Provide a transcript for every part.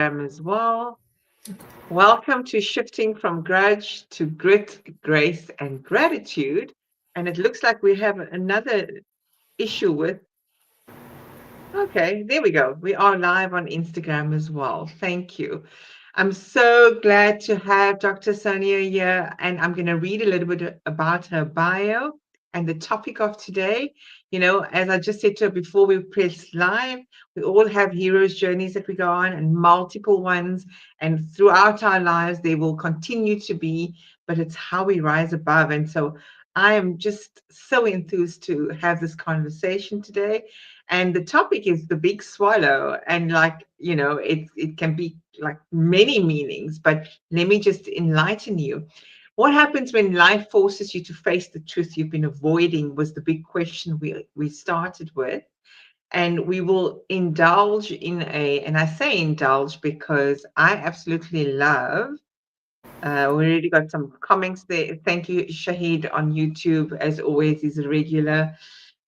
As well. Welcome to Shifting from Grudge to Grit, Grace, and Gratitude. And it looks like we have another issue with. Okay, there we go. We are live on Instagram as well. Thank you. I'm so glad to have Dr. Sonya here, and I'm going to read a little bit about her bio and the topic of today. As I just said to her before we press live, we all have heroes' journeys that we go on and multiple ones. And throughout our lives, they will continue to be, but it's how we rise above. And so I am just so enthused to have this conversation today. And the topic is the big swallow. And it can be like many meanings, but let me just enlighten you. What happens when life forces you to face the truth you've been avoiding was the big question we started with. And we will indulge in and I say indulge because I absolutely love. We already got some comments there. Thank you, Shahid, on YouTube. As always, he's a regular.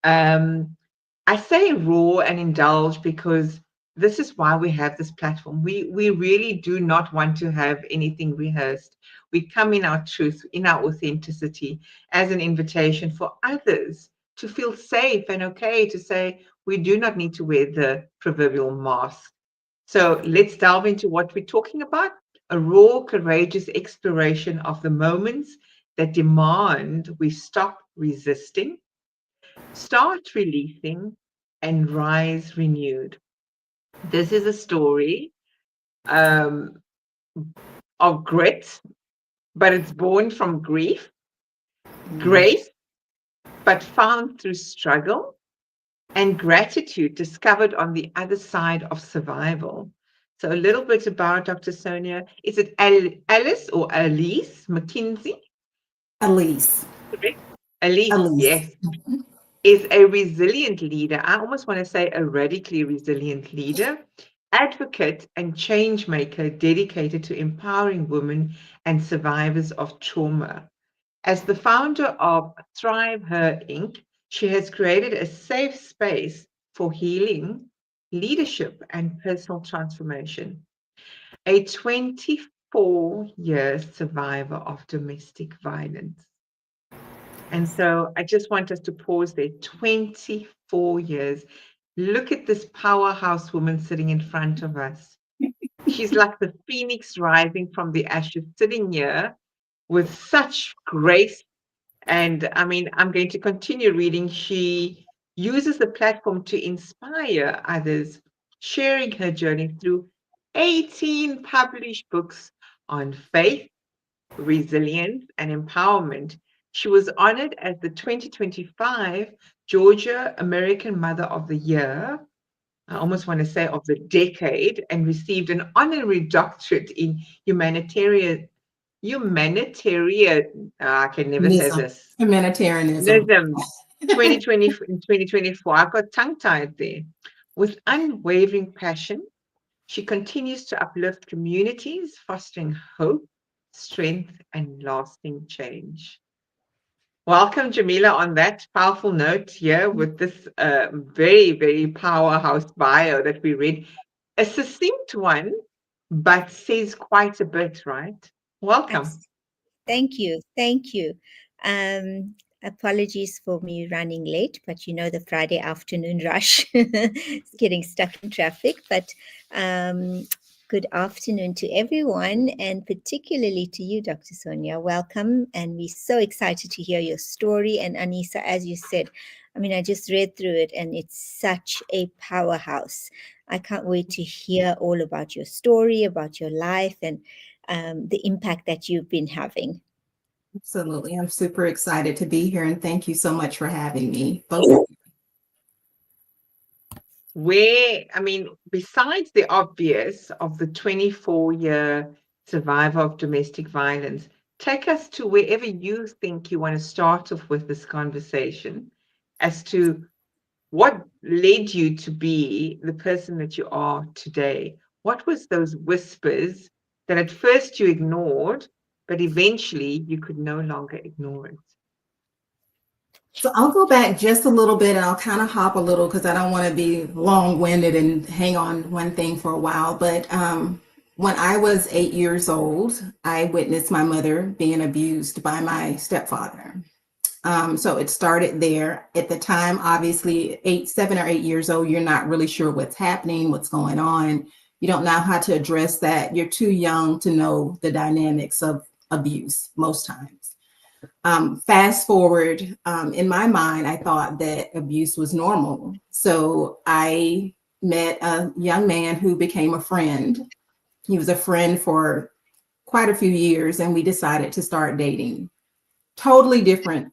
I say raw and indulge because this is why we have this platform. We really do not want to have anything rehearsed. We come in our truth, in our authenticity, as an invitation for others to feel safe and okay to say we do not need to wear the proverbial mask. So let's delve into what we're talking about. A raw, courageous exploration of the moments that demand we stop resisting, start releasing, and rise renewed. This is a story um, of grit, but it's born from grief, grace, but found through struggle, and gratitude discovered on the other side of survival. So, a little bit about Dr. Sonya. Is it Alice or Alise McKinzie? Alise. Correct. Alise, Alise. yes, is a resilient leader. I almost want to say a radically resilient leader, advocate, and change maker dedicated to empowering women and survivors of trauma. As the founder of ThriveHER Inc., she has created a safe space for healing, leadership, and personal transformation. A 24-year survivor of domestic violence. And so I just want us to pause there. 24 years. Look at this powerhouse woman sitting in front of us. She's like the phoenix rising from the ashes, sitting here with such grace. And I mean, I'm going to continue reading. She uses the platform to inspire others, sharing her journey through 18 published books on faith, resilience, and empowerment. She was honored as the 2025 Georgia American Mother of the Year. I almost want to say of the decade, and received an honorary doctorate in humanitarian. I can never say this. Humanitarianism. Nism, 2020 in 2024. I got tongue tied there. With unwavering passion, she continues to uplift communities, fostering hope, strength, and lasting change. Welcome, Jamila, on that powerful note here with this very, very powerhouse bio that we read. A succinct one, but says quite a bit, right? Welcome. Thank you. Thank you. Um, Apologies for me running late, but the Friday afternoon rush, getting stuck in traffic. But good afternoon to everyone, and particularly to you, Dr. Sonia. Welcome, and we're so excited to hear your story. And Anissa, as you said, I mean, I just read through it, and it's such a powerhouse. I can't wait to hear all about your story, about your life, and the impact that you've been having. Absolutely. I'm super excited to be here, and thank you so much for having me. Both of you. I mean, besides the obvious of the 24-year survivor of domestic violence, take us to wherever you think you want to start off with this conversation as to what led you to be the person that you are today. What was those whispers that at first you ignored, but eventually you could no longer ignore it? So I'll go back just a little bit and I'll kind of hop a little because I don't want to be long-winded and hang on one thing for a while. But when I was 8 years old, I witnessed my mother being abused by my stepfather. So it started there. At the time, obviously, 7 or 8 years old, you're not really sure what's happening, what's going on. You don't know how to address that. You're too young to know the dynamics of abuse most times. Fast forward, in my mind, I thought that abuse was normal. So I met a young man who became a friend. He was a friend for quite a few years, and we decided to start dating. Totally different,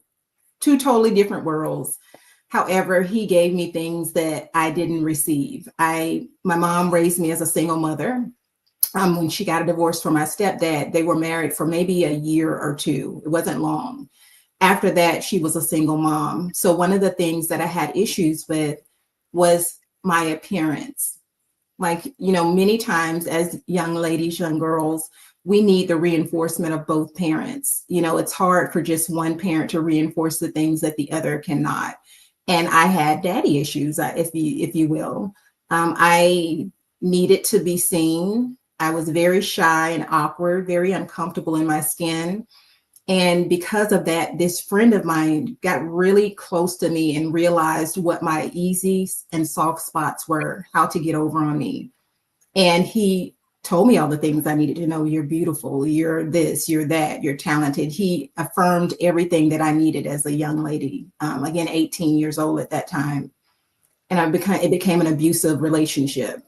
two totally different worlds. However, he gave me things that I didn't receive. My mom raised me as a single mother. When she got a divorce from my stepdad, they were married for maybe a year or two. It wasn't long. After that, she was a single mom. So one of the things that I had issues with was my appearance. Like, many times as young ladies, young girls, we need the reinforcement of both parents. It's hard for just one parent to reinforce the things that the other cannot. And I had daddy issues, if you will. I needed to be seen. I was very shy and awkward, very uncomfortable in my skin. And because of that, this friend of mine got really close to me and realized what my easy and soft spots were, how to get over on me. And he told me all the things I needed to know. You're beautiful, you're this, you're that, you're talented. He affirmed everything that I needed as a young lady, again, 18 years old at that time. And it became an abusive relationship.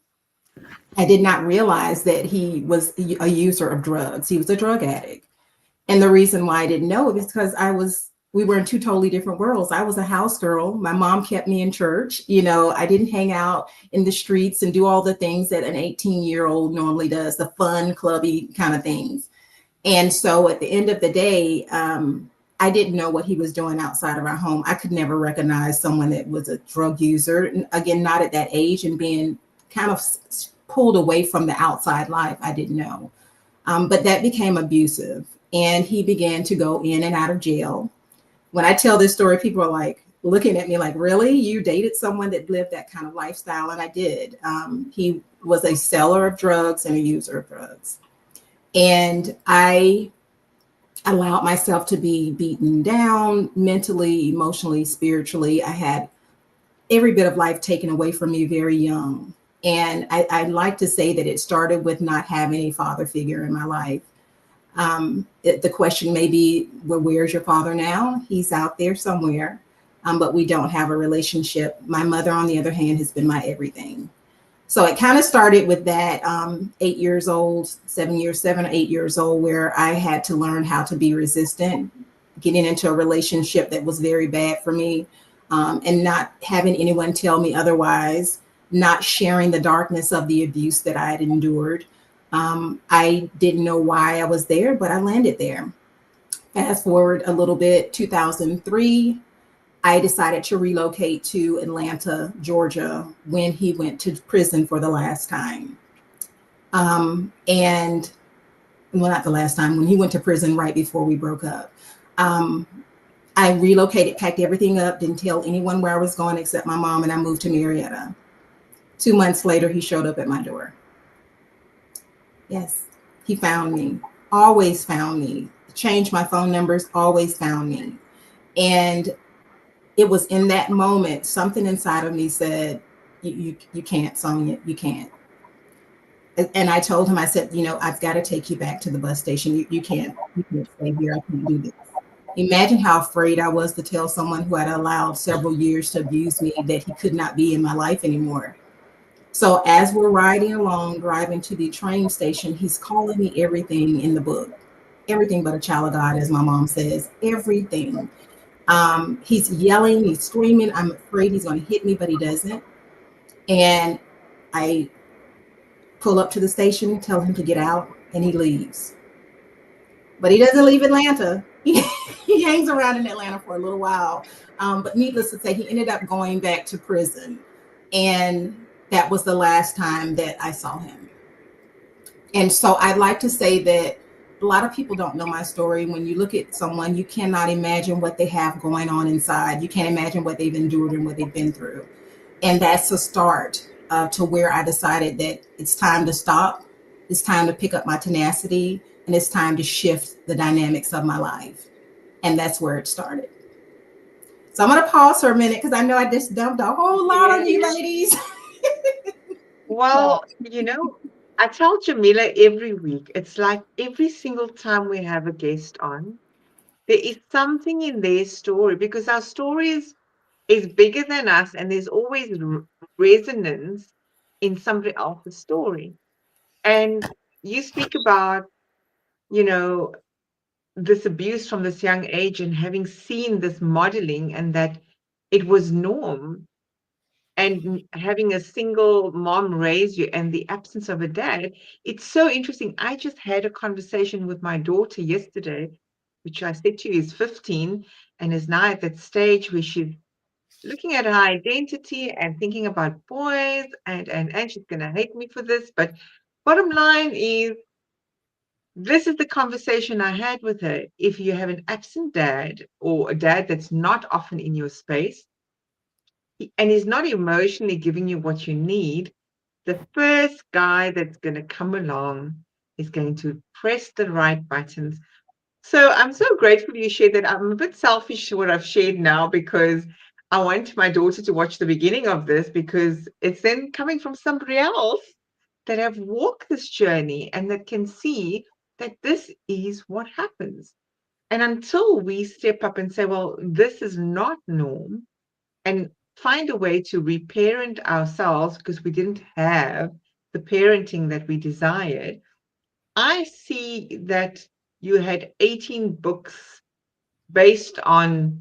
I did not realize that he was a user of drugs. He was a drug addict. And the reason why I didn't know it was because we were in two totally different worlds. I was a house girl. My mom kept me in church. I didn't hang out in the streets and do all the things that an 18-year-old normally does, the fun, clubby kind of things. And so at the end of the day, I didn't know what he was doing outside of our home. I could never recognize someone that was a drug user. And again, not at that age, and being kind of pulled away from the outside life. I didn't know. But that became abusive. And he began to go in and out of jail. When I tell this story, people are like looking at me like, really? You dated someone that lived that kind of lifestyle? And I did. He was a seller of drugs and a user of drugs. And I allowed myself to be beaten down mentally, emotionally, spiritually. I had every bit of life taken away from me very young. And I like to say that it started with not having a father figure in my life. The question may be, well, where's your father now? He's out there somewhere, but we don't have a relationship. My mother, on the other hand, has been my everything. So it kind of started with that 8 years old, 7 or 8 years old, where I had to learn how to be resistant, getting into a relationship that was very bad for me, and not having anyone tell me otherwise, not sharing the darkness of the abuse that I had endured. I didn't know why I was there, but I landed there. Fast forward a little bit, 2003, I decided to relocate to Atlanta, Georgia, when he went to prison for the last time. And well, not the last time, when he went to prison right before we broke up. I relocated, packed everything up, didn't tell anyone where I was going except my mom, and I moved to Marietta. 2 months later, he showed up at my door. Yes, he found me, always found me, changed my phone numbers, always found me. And it was in that moment, something inside of me said, you can't, Sonya, you can't. And I told him, I said, I've got to take you back to the bus station. You can't stay here. I can't do this. Imagine how afraid I was to tell someone who had allowed several years to abuse me that he could not be in my life anymore. So as we're riding along, driving to the train station, he's calling me everything in the book, everything but a child of God, as my mom says, everything. He's yelling, he's screaming. I'm afraid he's going to hit me, but he doesn't. And I pull up to the station, tell him to get out, and he leaves. But he doesn't leave Atlanta. He hangs around in Atlanta for a little while. But needless to say, he ended up going back to prison. And that was the last time that I saw him. And so I'd like to say that a lot of people don't know my story. When you look at someone, you cannot imagine what they have going on inside. You can't imagine what they've endured and what they've been through. And that's the start to where I decided that it's time to stop. It's time to pick up my tenacity, and it's time to shift the dynamics of my life. And that's where it started. So I'm going to pause for a minute because I know I just dumped a whole lot on you Yes. ladies. Well, I tell Jamila every week, it's like every single time we have a guest on, there is something in their story because our story is bigger than us, and there's always resonance in somebody else's story. And you speak about, you know, this abuse from this young age and having seen this modeling and that it was norm, and having a single mom raise you and the absence of a dad. It's so interesting. I just had a conversation with my daughter yesterday, which I said to you is 15 and is now at that stage where she's looking at her identity and thinking about boys, and she's going to hate me for this, but bottom line is, this is the conversation I had with her. If you have an absent dad or a dad that's not often in your space, and he's not emotionally giving you what you need, the first guy that's going to come along is going to press the right buttons. So I'm so grateful you shared that. I'm a bit selfish what I've shared now because I want my daughter to watch the beginning of this, because it's then coming from somebody else that have walked this journey and that can see that this is what happens. And until we step up and say, well, this is not norm, and find a way to reparent ourselves because we didn't have the parenting that we desired. I see that you had 18 books based on,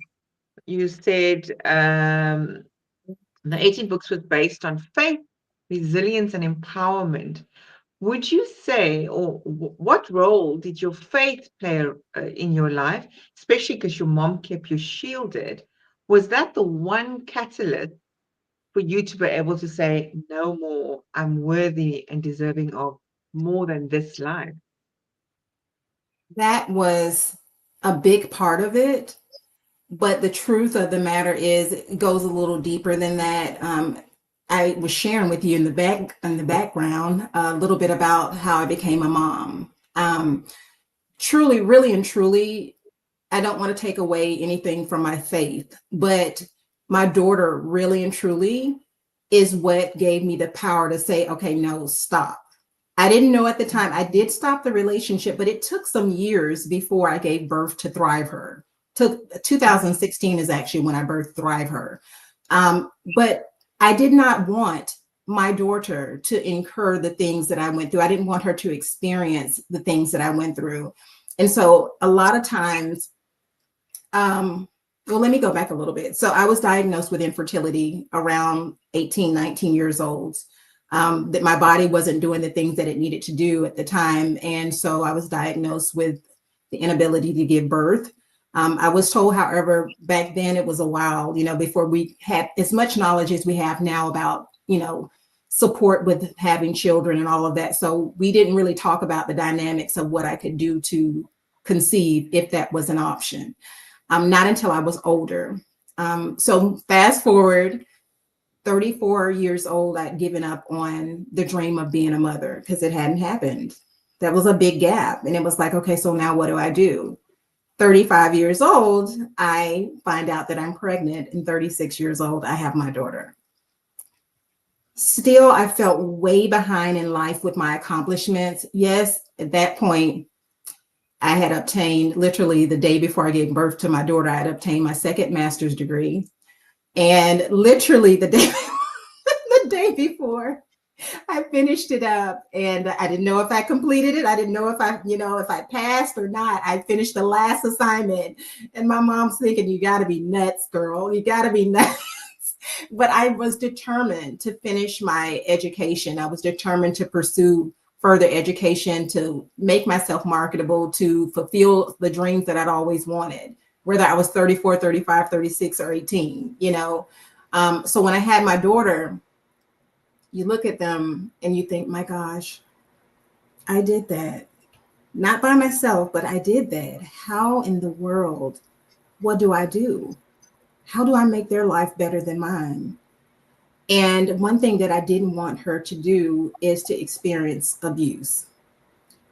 you said the 18 books was based on faith, resilience, and empowerment. Would you say, or what role did your faith play in your life, especially because your mom kept you shielded? Was that the one catalyst for you to be able to say, no more, I'm worthy and deserving of more than this life? That was a big part of it. But the truth of the matter is, it goes a little deeper than that. I was sharing with you in the background a little bit about how I became a mom. Truly, really, and truly, I don't want to take away anything from my faith, but my daughter, really and truly, is what gave me the power to say, okay, no, stop. I didn't know at the time. I did stop the relationship, but it took some years before I gave birth to ThriveHER. Took 2016 is actually when I birthed ThriveHER. But I did not want my daughter to incur the things that I went through. I didn't want her to experience the things that I went through. And so a lot of times, well, let me go back a little bit. So I was diagnosed with infertility around 18, 19 years old. That my body wasn't doing the things that it needed to do at the time. And so I was diagnosed with the inability to give birth. I was told, however, back then it was a while, before we had as much knowledge as we have now about, support with having children and all of that. So we didn't really talk about the dynamics of what I could do to conceive if that was an option. Not until I was older. So fast forward, 34 years old, I'd given up on the dream of being a mother because it hadn't happened. That was a big gap. And it was like, okay, so now what do I do? 35 years old, I find out that I'm pregnant, and 36 years old, I have my daughter. Still, I felt way behind in life with my accomplishments. Yes, at that point, I had obtained, literally the day before I gave birth to my daughter, I had obtained my second master's degree. And literally the day before, I finished it up, and I didn't know if I completed it. I didn't know if I passed or not. I finished the last assignment, and my mom's thinking, you got to be nuts, girl. You got to be nuts. But I was determined to finish my education. I was determined to pursue further education, to make myself marketable, to fulfill the dreams that I'd always wanted, whether I was 34, 35, 36, or 18, So when I had my daughter, you look at them and you think, my gosh, I did that. not by myself, but I did that. How in the world, what do I do? How do I make their life better than mine? And one thing that I didn't want her to do is to experience abuse.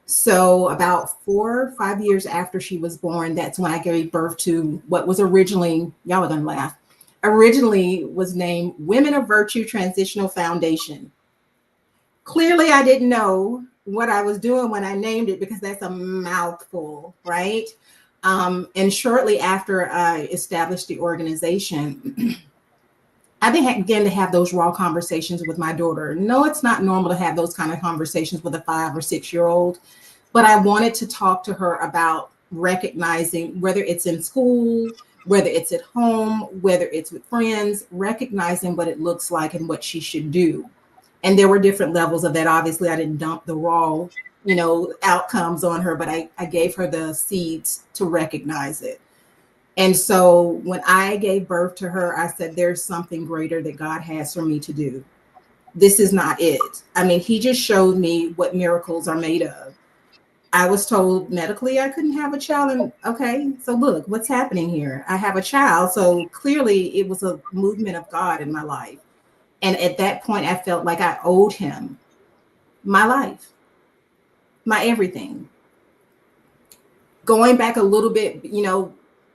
So, about 4 or 5 years after she was born, that's when I gave birth to what was originally, y'all are gonna laugh, originally was named Women of Virtue Transitional Foundation. Clearly, I didn't know what I was doing when I named it because that's a mouthful, right? And shortly after I established the organization, I began to have those raw conversations with my daughter. No, it's not normal to have those kind of conversations with a 5 or 6 year old, but I wanted to talk to her about recognizing whether it's in school, whether it's at home, whether it's with friends, recognizing what it looks like and what she should do. And there were different levels of that. Obviously, I didn't dump the raw, outcomes on her, but I gave her the seeds to recognize it. And so when I gave birth to her, I said, there's something greater that God has for me to do. This is not it. I mean, He just showed me what miracles are made of. I was told medically I couldn't have a child. And okay, so look, what's happening here? I have a child. So clearly it was a movement of God in my life. And at that point, I felt like I owed Him my life, my everything. Going back a little bit,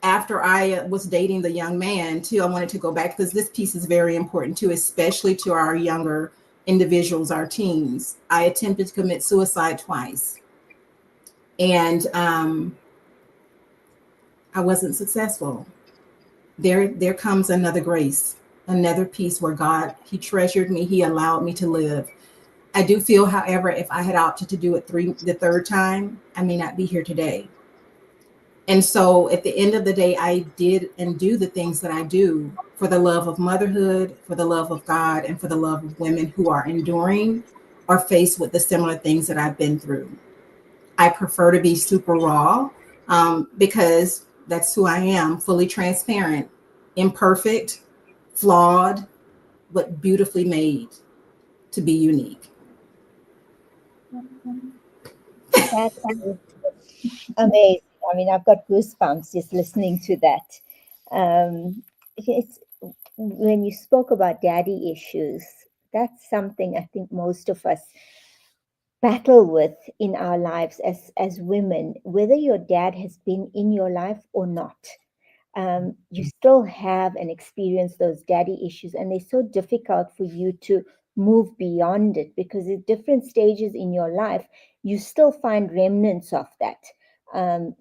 after I was dating the young man too, I wanted to go back because this piece is very important too, especially to our younger individuals, our teens. I attempted to commit suicide twice, and I wasn't successful. There comes another grace, another piece where God, He treasured me, He allowed me to live. I do feel, however, if I had opted to do it the third time, I may not be here today. And so at the end of the day, I did and do the things that I do for the love of motherhood, for the love of God, and for the love of women who are enduring or faced with the similar things that I've been through. I prefer to be super raw because that's who I am, fully transparent, imperfect, flawed, but beautifully made to be unique. That's amazing. I mean, I've got goosebumps just listening to that. It's when you spoke about daddy issues, that's something I think most of us battle with in our lives as women, whether your dad has been in your life or not. You still have and experience those daddy issues, and they're so difficult for you to move beyond it because at different stages in your life, you still find remnants of that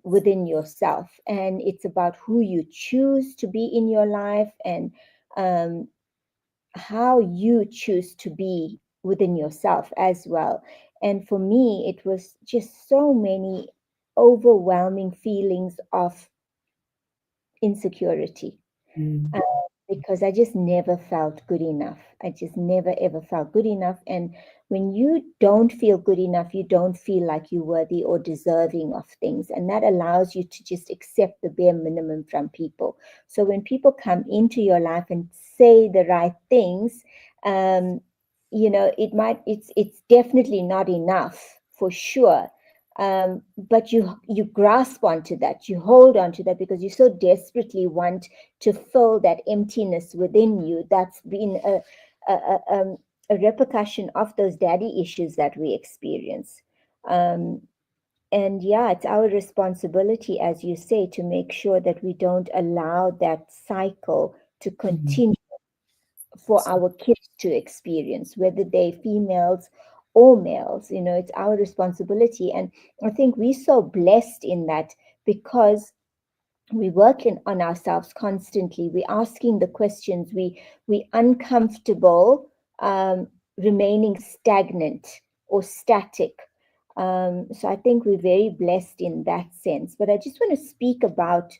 within yourself. And it's about who you choose to be in your life and um, how you choose to be within yourself as well. And for me, it was just so many overwhelming feelings of insecurity uh, because I just never felt good enough. I just never ever felt good enough. And when you don't feel good enough, you don't feel like you're worthy or deserving of things. And that allows you to just accept the bare minimum from people. So when people come into your life and say the right things, um, it's definitely not enough for sure, but you grasp onto that, you hold on to that because you so desperately want to fill that emptiness within you. That's been a repercussion of those daddy issues that we experience. um, and yeah, it's our responsibility, as you say, to make sure that we don't allow that cycle to continue for our kids to experience, whether they're females or males. It's our responsibility. And I think we're so blessed in that because we work on ourselves constantly. We're asking the questions. We uncomfortable remaining stagnant or static. So I think we're very blessed in that sense. But I just want to speak about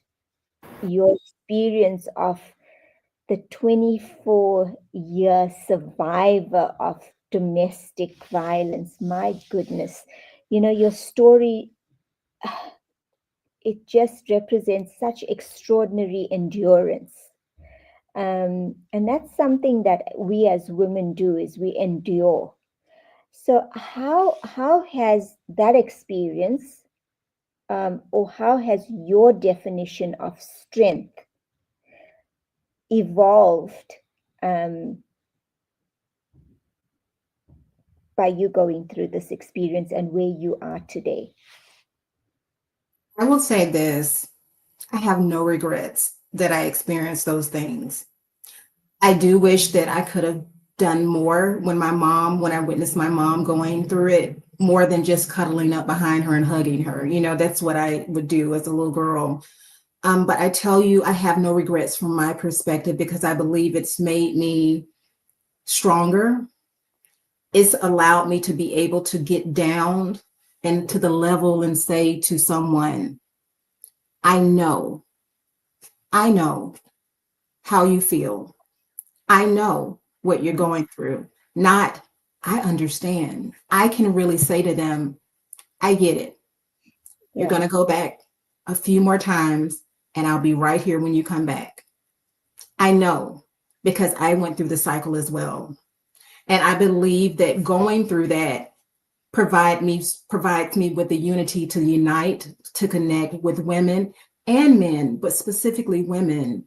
your experience of the 24-year survivor of domestic violence. My goodness, your story, it just represents such extraordinary endurance. And that's something that we as women do, is we endure. So how has that experience or how has your definition of strength evolved by you going through this experience and where you are today? I will say this, I have no regrets that I experienced those things. I do wish that I could have done more when I witnessed my mom going through it, more than just cuddling up behind her and hugging her. You know, that's what I would do as a little girl. But I tell you, I have no regrets from my perspective because I believe it's made me stronger. It's allowed me to be able to get down and to the level and say to someone, I know how you feel. I know what you're going through. Not, I understand. I can really say to them, I get it. You're going to go back a few more times and I'll be right here when you come back. I know because I went through the cycle as well. And I believe that going through that provides me with the unity to unite, to connect with women and men, but specifically women,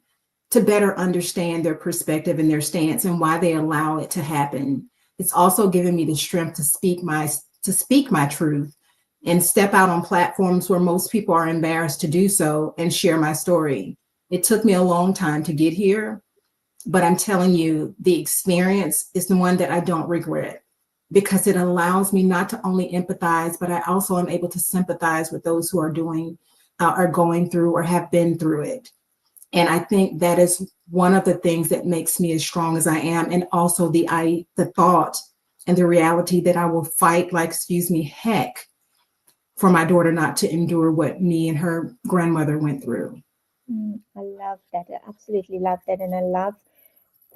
to better understand their perspective and their stance and why they allow it to happen. It's also given me the strength to speak my truth and step out on platforms where most people are embarrassed to do so and share my story. It took me a long time to get here, but I'm telling you, the experience is the one that I don't regret because it allows me not to only empathize, but I also am able to sympathize with those who are going through or have been through it. And I think that is one of the things that makes me as strong as I am. And also the thought and the reality that I will fight heck for my daughter not to endure what me and her grandmother went through. I love that. I absolutely love that. And I love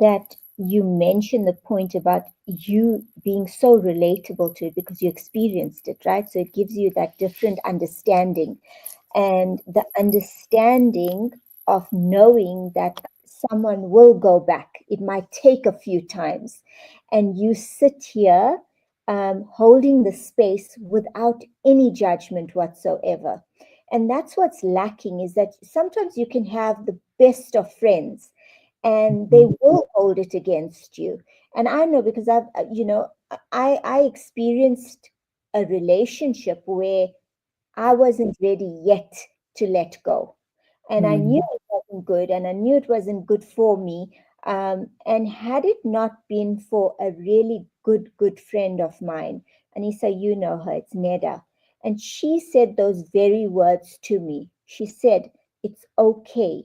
that you mentioned the point about you being so relatable to it because you experienced it, right? So it gives you that different understanding, and the understanding of knowing that someone will go back. It might take a few times, and you sit here holding the space without any judgment whatsoever. And that's what's lacking, is that sometimes you can have the best of friends and they will hold it against you. And I know because I experienced a relationship where I wasn't ready yet to let go. And I knew it wasn't good, and I knew it wasn't good for me. And had it not been for a really good friend of mine, Anissa, you know her, it's Neda. And she said those very words to me. She said, it's okay.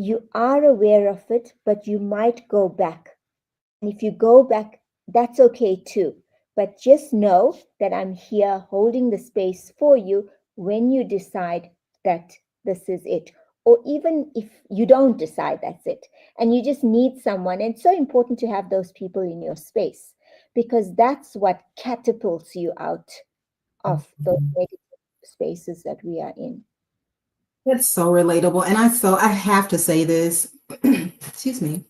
You are aware of it, but you might go back. And if you go back, that's okay too. But just know that I'm here holding the space for you when you decide that this is it. Or even if you don't decide that's it and you just need someone. And it's so important to have those people in your space because that's what catapults you out of those negative spaces that we are in. That's so relatable. And I have to say this, excuse me.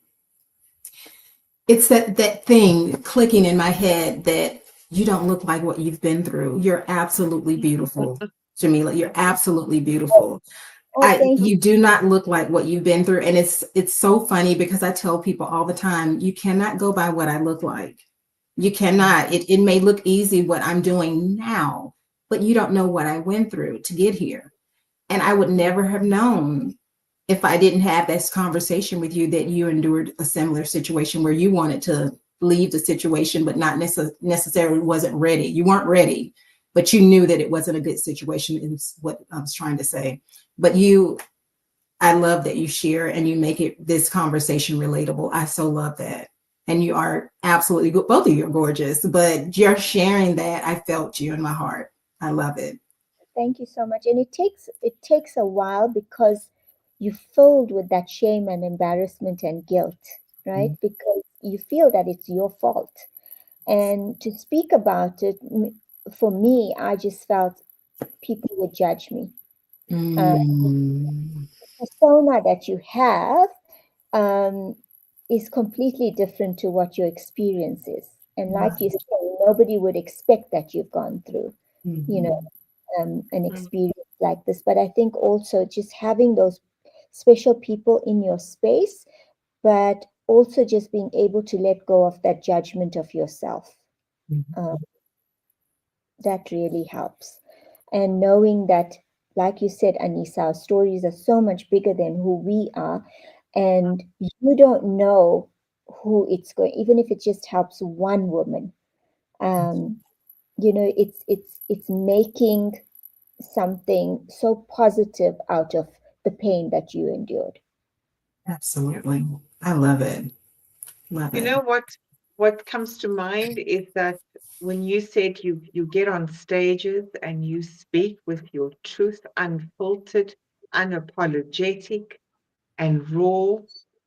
It's that thing clicking in my head that you don't look like what you've been through. You're absolutely beautiful, Jamila. You're absolutely beautiful. Thank you. You do not look like what you've been through. And it's so funny because I tell people all the time, you cannot go by what I look like. You cannot. It may look easy what I'm doing now, but you don't know what I went through to get here. And I would never have known if I didn't have this conversation with you that you endured a similar situation where you wanted to leave the situation, but not necessarily wasn't ready. You weren't ready, but you knew that it wasn't a good situation is what I was trying to say. But I love that you share and you make this conversation relatable. I so love that. And you are absolutely good. Both of you are gorgeous, but you're sharing that. I felt you in my heart. I love it. Thank you so much. And it takes a while because you're filled with that shame and embarrassment and guilt, right? Because you feel that it's your fault. And to speak about it, for me, I just felt people would judge me. Mm. The persona that you have um, is completely different to what your experience is. And like you said, nobody would expect that you've gone through, you know, an experience like this. But I think also just having those special people in your space, but also just being able to let go of that judgment of yourself. Um, that really helps. And knowing that, like you said, Anissa, our stories are so much bigger than who we are. And you don't know who it's going, even if it just helps one woman. It's making something so positive out of the pain that you endured. Absolutely. I love it. Love You it. know what comes to mind is that when you said you get on stages and you speak with your truth, unfiltered, unapologetic, and raw,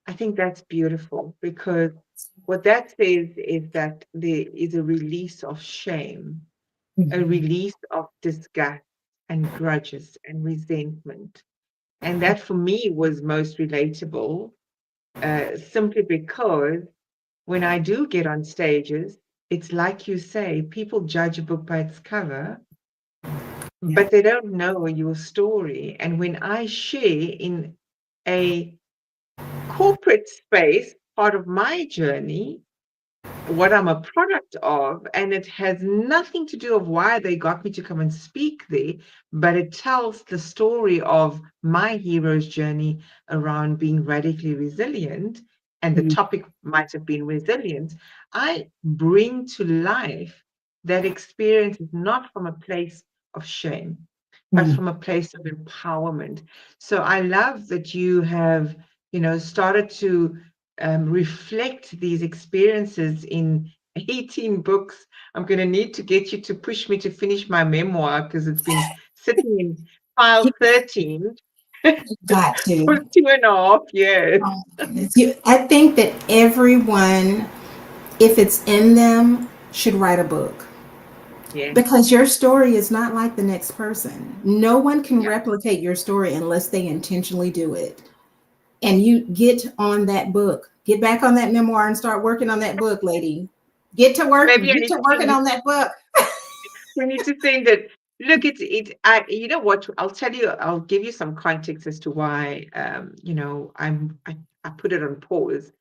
I think that's beautiful, because what that says is that there is a release of shame, a release of disgust and grudges and resentment. And that for me was most relatable, simply because when I do get on stages, it's like you say, people judge a book by its cover, Yeah. but they don't know your story. And when I share in a corporate space, part of my journey, what I'm a product of, and it has nothing to do of why they got me to come and speak there, but it tells the story of my hero's journey around being radically resilient, and the topic might have been resilience. I bring to life that experience not from a place of shame, but from a place of empowerment. So I love that you have, started to reflect these experiences in 18 books. I'm going to need to get you to push me to finish my memoir, because it's been sitting in file 13 Got for to. 2.5 years. Oh my goodness. I think that everyone, if it's in them, should write a book. Yeah, Because your story is not like the next person. No one can yeah. replicate your story unless they intentionally do it. And you get on that book. Get back on that memoir and start working on that book, lady. Get to work. Maybe I Get need to to working send you. on that book. We need to think that, look, you know what, I'll tell you, I'll give you some context as to why, I put it on pause.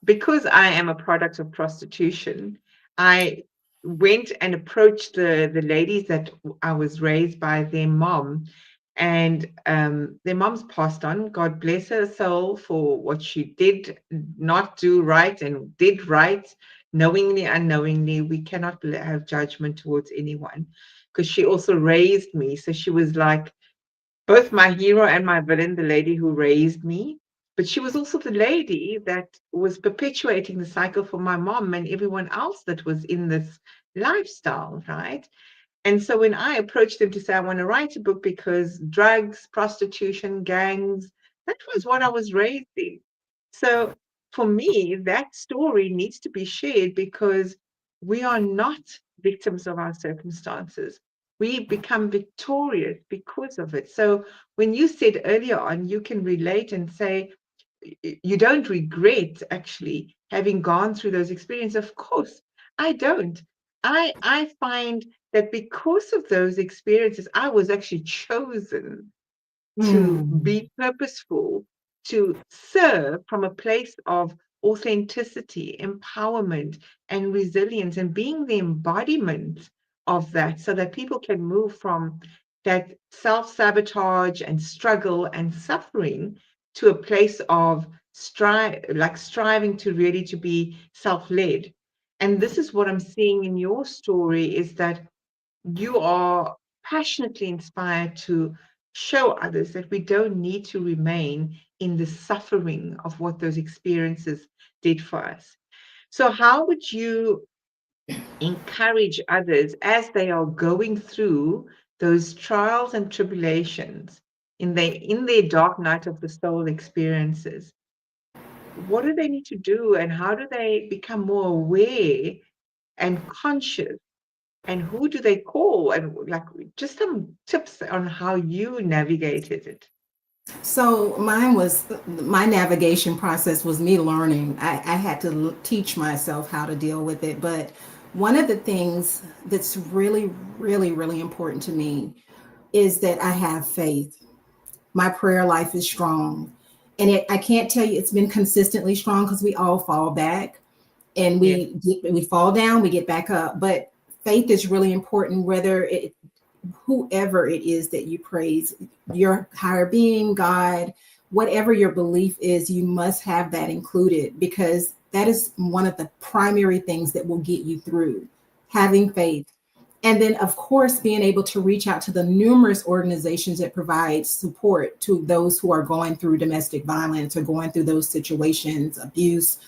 Because I am a product of prostitution, I went and approached the ladies that I was raised by, their mom, and their mom's passed on. God bless her soul for what she did not do right and did right, knowingly, unknowingly. We cannot have judgment towards anyone, because she also raised me. So she was like both my hero and my villain, the lady who raised me. But she was also the lady that was perpetuating the cycle for my mom and everyone else that was in this lifestyle, right? And so when I approached them to say, I want to write a book because drugs, prostitution, gangs, that was what I was raised in. So for me, that story needs to be shared, because we are not victims of our circumstances. We become victorious because of it. So when you said earlier on, you can relate and say, you don't regret actually having gone through those experiences. Of course, I don't. I find that because of those experiences, I was actually chosen to Mm. be purposeful, to serve from a place of authenticity, empowerment, and resilience, and being the embodiment of that, so that people can move from that self-sabotage and struggle and suffering to a place of striving to really to be self-led. And this is what I'm seeing in your story, is that you are passionately inspired to show others that we don't need to remain in the suffering of what those experiences did for us. So, how would you encourage others as they are going through those trials and tribulations in their dark night of the soul experiences? What do they need to do, and how do they become more aware and conscious, and who do they call, and like just some tips on how you navigated it? So my navigation process was me learning. I had to teach myself how to deal with it. But one of the things that's really, really, really important to me is that I have faith. My prayer life is strong. And I can't tell you it's been consistently strong because we all fall back and we fall down, we get back up. But faith is really important, whoever it is that you praise, your higher being, God, whatever your belief is, you must have that included, because that is one of the primary things that will get you through, having faith. And then, of course, being able to reach out to the numerous organizations that provide support to those who are going through domestic violence or going through those situations, abuse,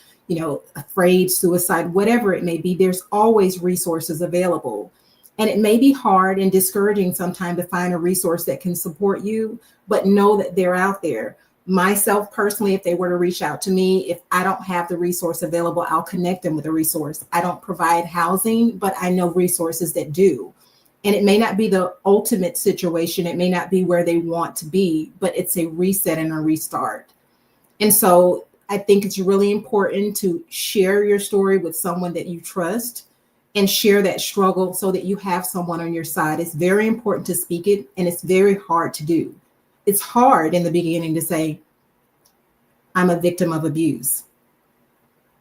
afraid, suicide, whatever it may be. There's always resources available. And it may be hard and discouraging sometimes to find a resource that can support you, but know that they're out there. Myself personally, if they were to reach out to me, if I don't have the resource available, I'll connect them with a resource. I don't provide housing, but I know resources that do. And it may not be the ultimate situation. It may not be where they want to be, but it's a reset and a restart. And so I think it's really important to share your story with someone that you trust and share that struggle so that you have someone on your side. It's very important to speak it, and it's very hard to do. It's hard in the beginning to say, I'm a victim of abuse.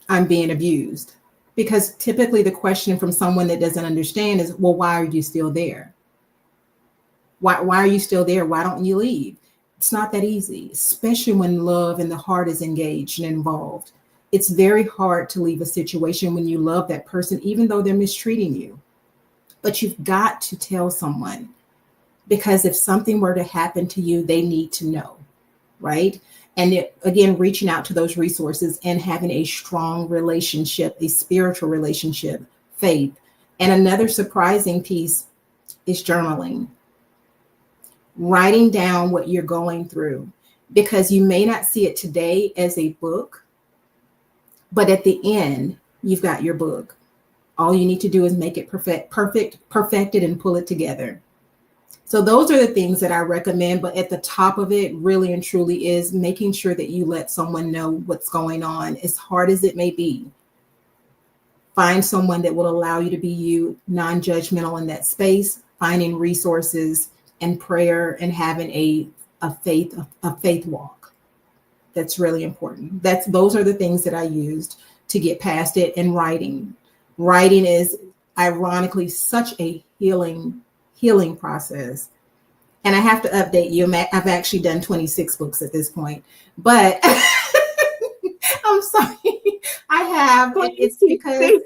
I'm being abused. Because typically the question from someone that doesn't understand is, well, why are you still there? Why are you still there? Why don't you leave? It's not that easy, especially when love and the heart is engaged and involved. It's very hard to leave a situation when you love that person, even though they're mistreating you. But you've got to tell someone, because if something were to happen to you, they need to know, right? And again, reaching out to those resources and having a strong relationship, a spiritual relationship, faith. And another surprising piece is journaling. Writing down what you're going through, because you may not see it today as a book, but at the end, you've got your book. All you need to do is make it perfected and pull it together. So those are the things that I recommend. But at the top of it, really and truly, is making sure that you let someone know what's going on, as hard as it may be. Find someone that will allow you to be you, non-judgmental in that space, finding resources and prayer, and having a faith walk. That's really important. Those are the things that I used to get past it. And writing is ironically such a healing process. And I have to update you. I've actually done 26 books at this point, but I'm sorry. I have. It's because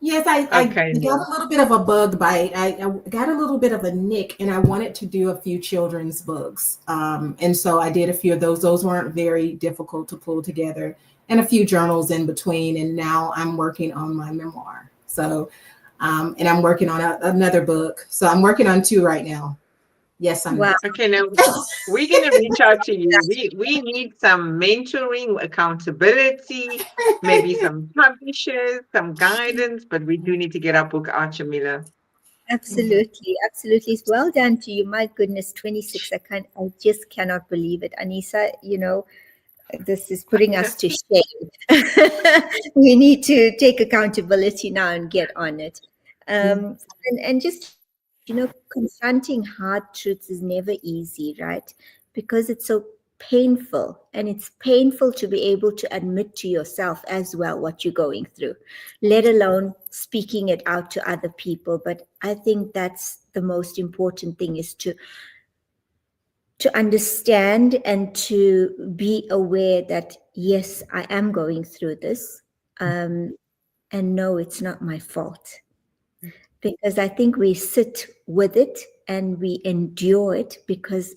yes, I got a little bit of a bug bite. I got a little bit of a nick, and I wanted to do a few children's books. And so I did a few of those. Those weren't very difficult to pull together, and a few journals in between. And now I'm working on my memoir. So, and I'm working on another book. So I'm working on 2 right now. Yes, I'm. Wow. Okay, now we're going to reach out to you. We need some mentoring, accountability, maybe some publishers, some guidance, but we do need to get our book out, Jamila. Absolutely. Well done to you. My goodness, 26. I just cannot believe it. Anissa, this is putting us to shame. We need to take accountability now and get on it. And just, confronting hard truths is never easy, right? Because it's so painful, and it's painful to be able to admit to yourself as well what you're going through, let alone speaking it out to other people. But I think that's the most important thing, is to understand and to be aware that, yes, I am going through this, and no, it's not my fault. Because I think we sit with it and we endure it, because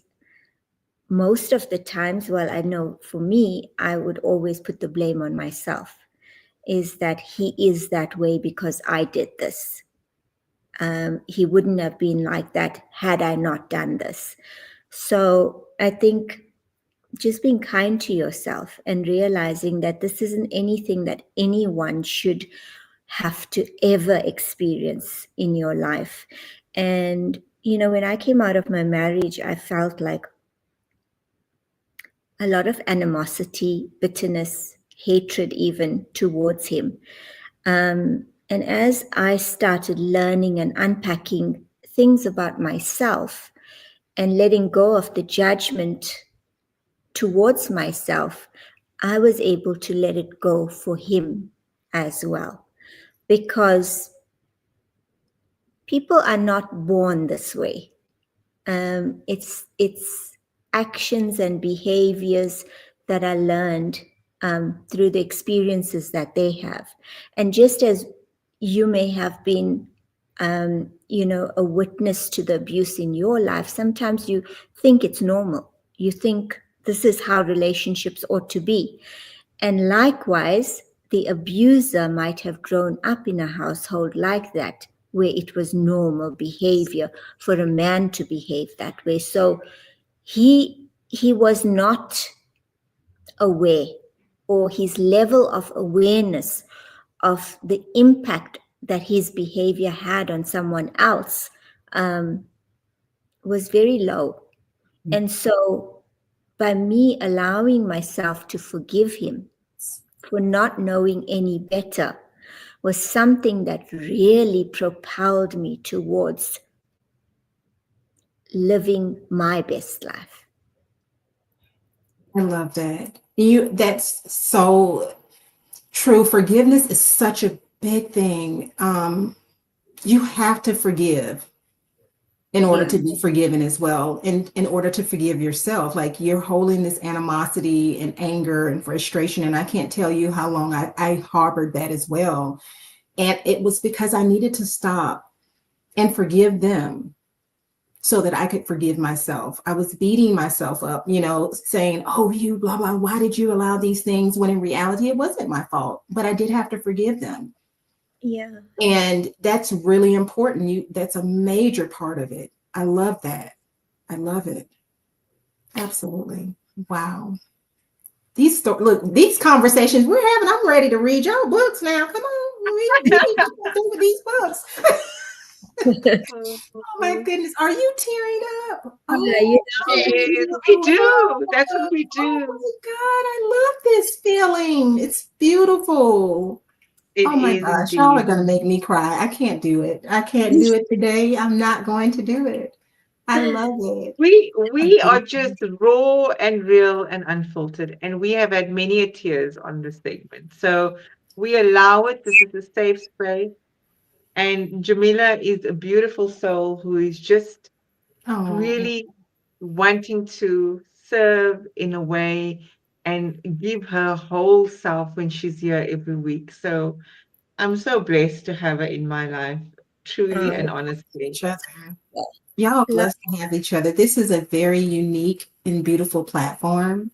most of the times, well, I know for me, I would always put the blame on myself, is that he is that way because I did this. He wouldn't have been like that had I not done this. So I think just being kind to yourself and realizing that this isn't anything that anyone should have to ever experience in your life. And, when I came out of my marriage, I felt like a lot of animosity, bitterness, hatred even towards him. And as I started learning and unpacking things about myself and letting go of the judgment towards myself, I was able to let it go for him as well. Because people are not born this way. It's actions and behaviors that are learned through the experiences that they have. And just as you may have been, a witness to the abuse in your life, sometimes you think it's normal. You think this is how relationships ought to be. And likewise, the abuser might have grown up in a household like that, where it was normal behavior for a man to behave that way. So he was not aware, or his level of awareness of the impact that his behavior had on someone else was very low. And so by me allowing myself to forgive him for not knowing any better was something that really propelled me towards living my best life. I love that. That's so true. Forgiveness is such a big thing. You have to forgive in order to be forgiven as well, and in order to forgive yourself. Like, you're holding this animosity and anger and frustration, and I can't tell you how long I harbored that as well. And it was because I needed to stop and forgive them so that I could forgive myself. I was beating myself up, saying, oh, you blah, blah, why did you allow these things? When in reality, it wasn't my fault, but I did have to forgive them. Yeah. And that's really important. That's a major part of it. I love that. I love it. Absolutely. Wow. These conversations we're having, I'm ready to read your books now. Come on. We need to go through these books. Oh my goodness. Are you tearing up? You Yes, we do. That's what we do. Oh my God. I love this feeling. It's beautiful. It Oh my is gosh, y'all are indeed. going to make me cry. I can't do it. I can't do it today. I'm not going to do it. I love it. We are just raw and real and unfiltered, and we have had many tears on this segment. So we allow it. This is a safe space. And Jamila is a beautiful soul who is just Oh, really wanting to serve in a way and give her whole self when she's here every week. So I'm so blessed to have her in my life, truly and honestly. each other. Y'all are blessed to have each other. This is a very unique and beautiful platform.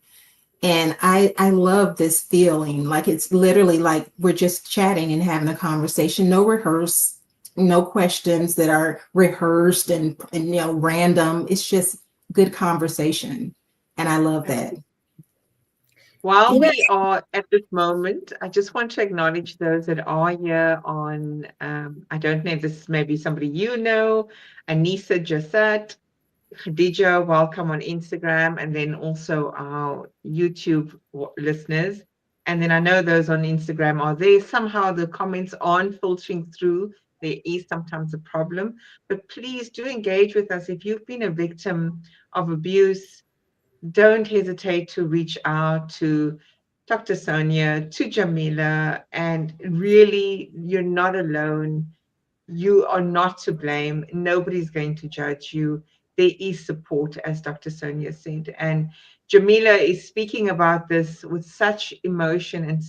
And I love this feeling. Like, it's literally like we're just chatting and having a conversation. No rehearse, no questions that are rehearsed and random. It's just good conversation. And I love that. While we are at this moment, I just want to acknowledge those that are here on, I don't know if this is maybe somebody you know, Anissa Jassat, Khadija, welcome on Instagram, and then also our YouTube listeners. And then I know those on Instagram are there. Somehow the comments aren't filtering through. There is sometimes a problem. But please do engage with us. If you've been a victim of abuse, don't hesitate to reach out to Dr. Sonya, to Jamila, and really, you're not alone. You are not to blame. Nobody's going to judge you. There is support, as Dr. Sonia said. And Jamila is speaking about this with such emotion and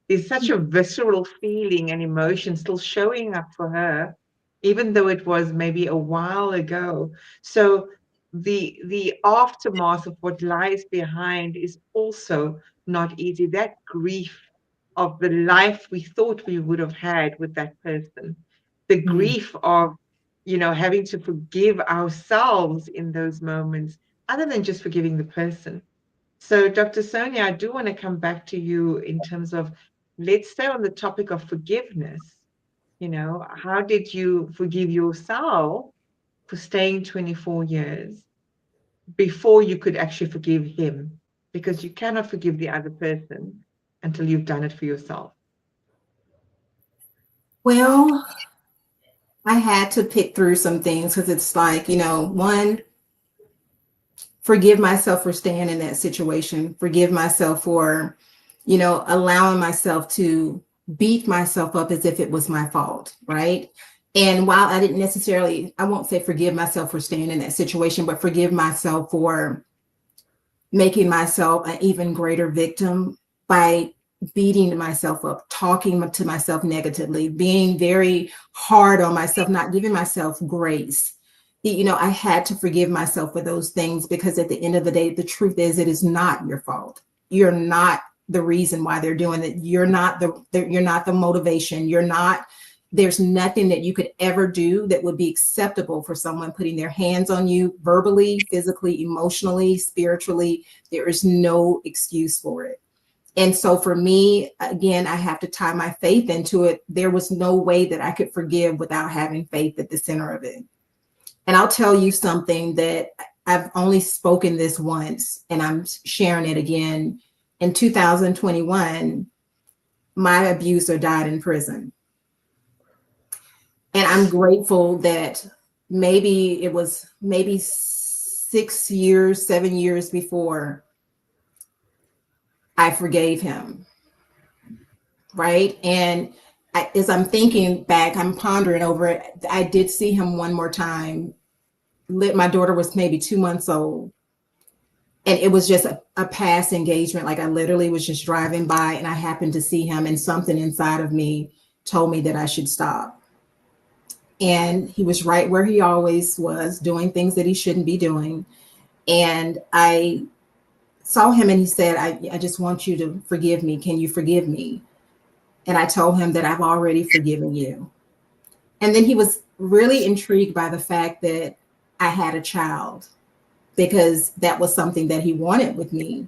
there's such a visceral feeling and emotion still showing up for her, even though it was maybe a while ago. So the aftermath of what lies behind is also not easy. That grief of the life we thought we would have had with that person, the grief of having to forgive ourselves in those moments, other than just forgiving the person. So Dr. Sonia, I do want to come back to you in terms of, let's stay on the topic of forgiveness. How did you forgive yourself for staying 24 years before you could actually forgive him? Because you cannot forgive the other person until you've done it for yourself. Well, I had to pick through some things because it's like, one, forgive myself for staying in that situation, forgive myself for, allowing myself to beat myself up as if it was my fault, right? And while I didn't necessarily, I won't say forgive myself for staying in that situation, but forgive myself for making myself an even greater victim by beating myself up, talking to myself negatively, being very hard on myself, not giving myself grace. I had to forgive myself for those things because at the end of the day, the truth is it is not your fault. You're not the reason why they're doing it. You're not the motivation. There's nothing that you could ever do that would be acceptable for someone putting their hands on you verbally, physically, emotionally, spiritually. There is no excuse for it. And so for me, again, I have to tie my faith into it. There was no way that I could forgive without having faith at the center of it. And I'll tell you something that I've only spoken this once, and I'm sharing it again. In 2021, my abuser died in prison. And I'm grateful that it was 6 years, 7 years before I forgave him. Right. And as I'm thinking back, I'm pondering over it. I did see him one more time. My daughter was maybe 2 months old. And it was just a past engagement. Like I literally was just driving by and I happened to see him, and something inside of me told me that I should stop. And he was right where he always was, doing things that he shouldn't be doing. And I saw him and he said, I just want you to forgive me. Can you forgive me? And I told him that I've already forgiven you. And then he was really intrigued by the fact that I had a child, because that was something that he wanted with me,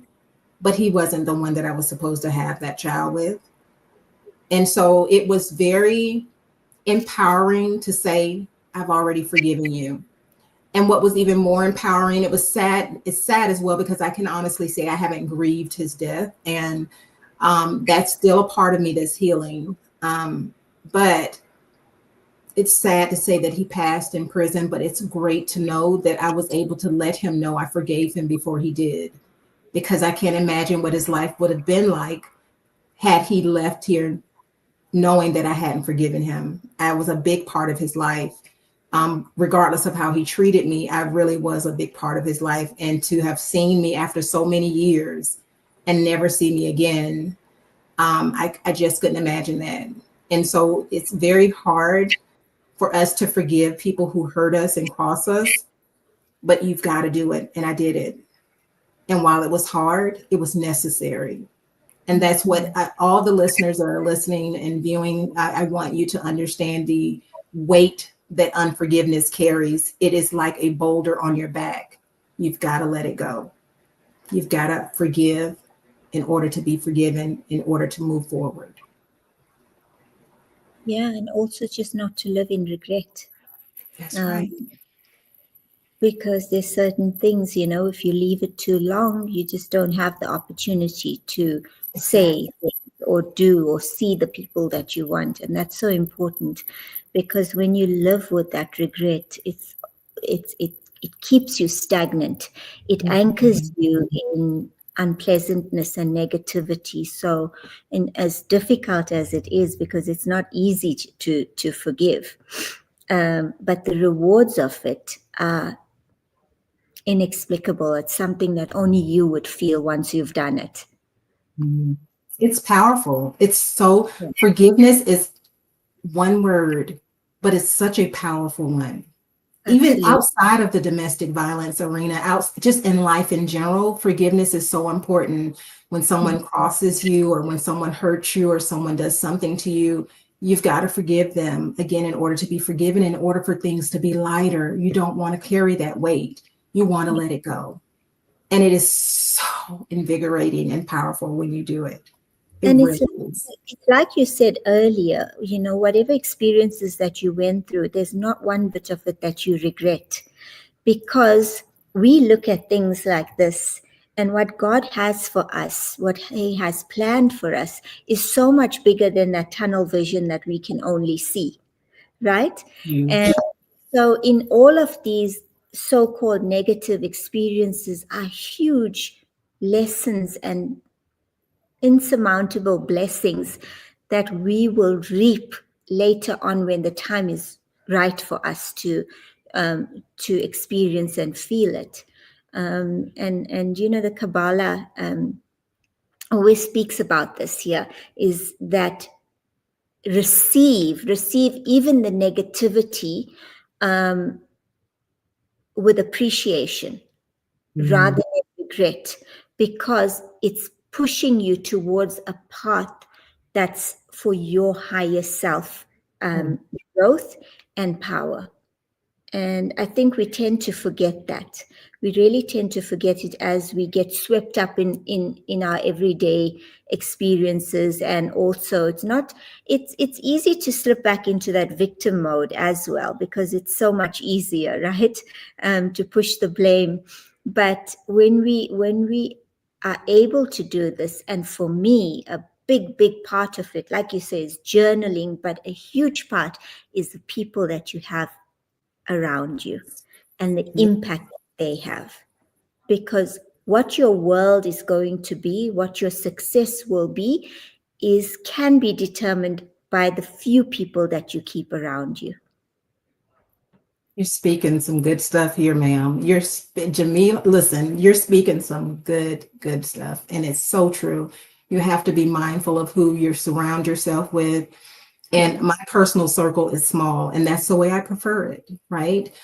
but he wasn't the one that I was supposed to have that child with. And so it was very empowering to say, I've already forgiven you. And what was even more empowering, it was sad. It's sad as well, because I can honestly say I haven't grieved his death. And that's still a part of me that's healing. But it's sad to say that he passed in prison, but it's great to know that I was able to let him know I forgave him before he did, because I can't imagine what his life would have been like had he left here knowing that I hadn't forgiven him. I was a big part of his life. Regardless of how he treated me, I really was a big part of his life. And to have seen me after so many years and never see me again, I just couldn't imagine that. And so it's very hard for us to forgive people who hurt us and cross us, but you've got to do it. And I did it. And while it was hard, it was necessary. And that's what all the listeners that are listening and viewing, I want you to understand the weight that unforgiveness carries. It is like a boulder on your back. You've got to let it go. You've got to forgive in order to be forgiven, in order to move forward. Yeah, and also just not to live in regret. That's right. Because there's certain things, if you leave it too long, you just don't have the opportunity to say or do or see the people that you want. And that's so important, because when you live with that regret, it keeps you stagnant. It anchors you in unpleasantness and negativity. So, and as difficult as it is, because it's not easy to forgive, but the rewards of it are inexplicable. It's something that only you would feel once you've done it. It's powerful. Forgiveness is one word, but it's such a powerful one. Absolutely. Even outside of the domestic violence arena, just in life in general, forgiveness is so important. When someone crosses you, or when someone hurts you, or someone does something to you, you've got to forgive them. Again, in order to be forgiven, in order for things to be lighter, you don't want to carry that weight. You want to let it go. And it is so invigorating and powerful when you do it. And it's like you said earlier, whatever experiences that you went through, there's not one bit of it that you regret, because we look at things like this, and what God has for us, what He has planned for us, is so much bigger than that tunnel vision that we can only see. right? Huge. And so in all of these so-called negative experiences are huge lessons and insurmountable blessings that we will reap later on when the time is right for us to experience and feel it. And you know, the Kabbalah always speaks about this here, is that receive even the negativity with appreciation rather than regret, because it's pushing you towards a path that's for your higher self growth and power. And I think we tend to forget that. We really tend to forget it as we get swept up in our everyday experiences. And also it's easy to slip back into that victim mode as well, because it's so much easier, right? To push the blame. But when we are able to do this, and for me, a big part of it, like you say, is journaling, but a huge part is the people that you have around you and the impact they have. Because what your world is going to be, what your success will be, can be determined by the few people that you keep around you. You're speaking some good stuff here, ma'am. Jamila, listen, you're speaking some good stuff. And it's so true. You have to be mindful of who you surround yourself with. And my personal circle is small, and that's the way I prefer it, right?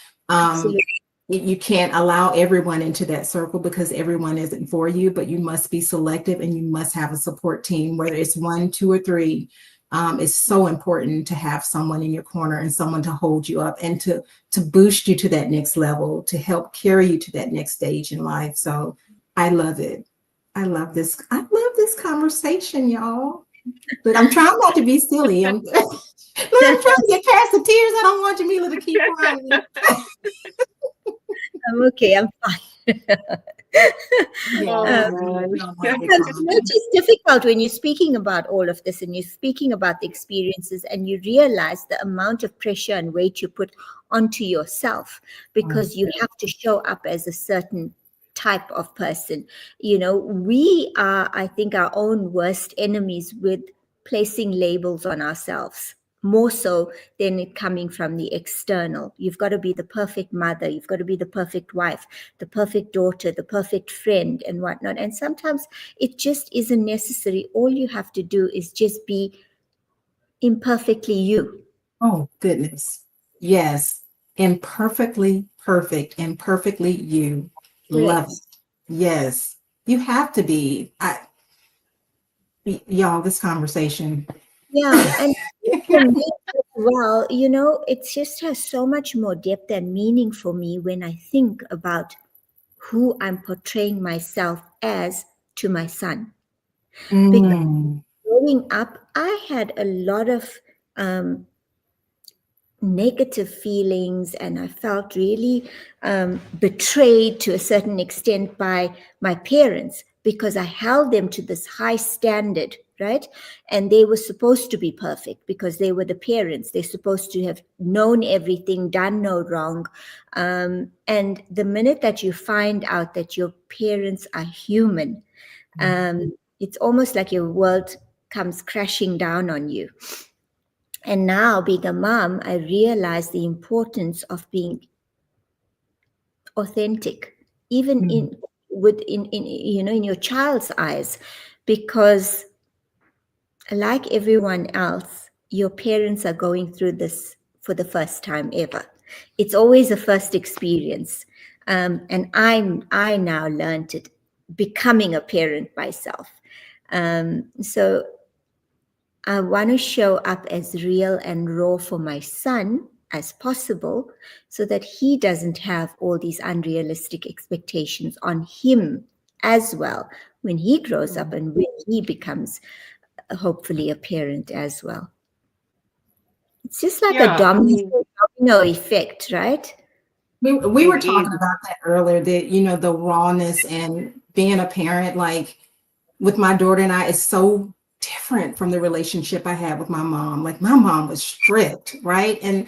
You can't allow everyone into that circle because everyone isn't for you, but you must be selective and you must have a support team, whether it's 1, 2, or 3. It's so important to have someone in your corner and someone to hold you up and to boost you to that next level, to help carry you to that next stage in life. So I love it. I love this conversation, y'all. But I'm trying not to be silly. I'm trying to get past the tears. I don't want Jamila to keep crying. I'm okay. I'm fine. It's difficult when you're speaking about all of this and you're speaking about the experiences and you realize the amount of pressure and weight you put onto yourself, because you have to show up as a certain type of person. You know, we are, I think, our own worst enemies with placing labels on ourselves, more so than it coming from the external. You've got to be the perfect mother, you've got to be the perfect wife, the perfect daughter, the perfect friend, and whatnot. And sometimes it just isn't necessary. All you have to do is just be imperfectly you. Oh, goodness. Yes. Imperfectly perfect, imperfectly you. Love it. Yes. You have to be. Y'all, this conversation. Yeah. And for me, well, you know, it just has so much more depth and meaning for me when I think about who I'm portraying myself as to my son. Because growing up, I had a lot of negative feelings, and I felt really betrayed to a certain extent by my parents, because I held them to this high standard, right? And they were supposed to be perfect because they were the parents. They're supposed to have known everything, done no wrong. And the minute that you find out that your parents are human, it's almost like your world comes crashing down on you. And now, being a mom, I realize the importance of being authentic, even in you know, in your child's eyes, because like everyone else, your parents are going through this for the first time ever. It's always a first experience, and I now learned it becoming a parent myself. So I want to show up as real and raw for my son as possible, so that he doesn't have all these unrealistic expectations on him as well when he grows up and when he becomes hopefully a parent as well. It's just like a domino effect, right? We were talking about that earlier, that, you know, the rawness and being a parent, like with my daughter and I, is so different from the relationship I had with my mom. Like my mom was strict, right? And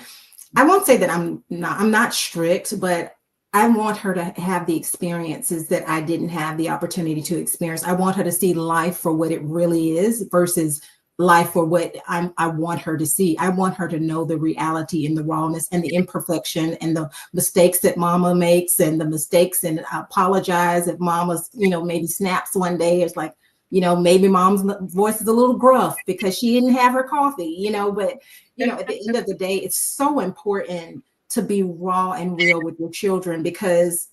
I won't say that I'm not strict, but I want her to have the experiences that I didn't have the opportunity to experience. I want her to see life for what it really is versus life for what I want her to see. I want her to know the reality and the rawness and the imperfection and the mistakes that mama makes and the mistakes. And I apologize if mama's, maybe snaps one day. It's like, maybe mom's voice is a little gruff because she didn't have her coffee, but, at the end of the day, it's so important to be raw and real with your children, because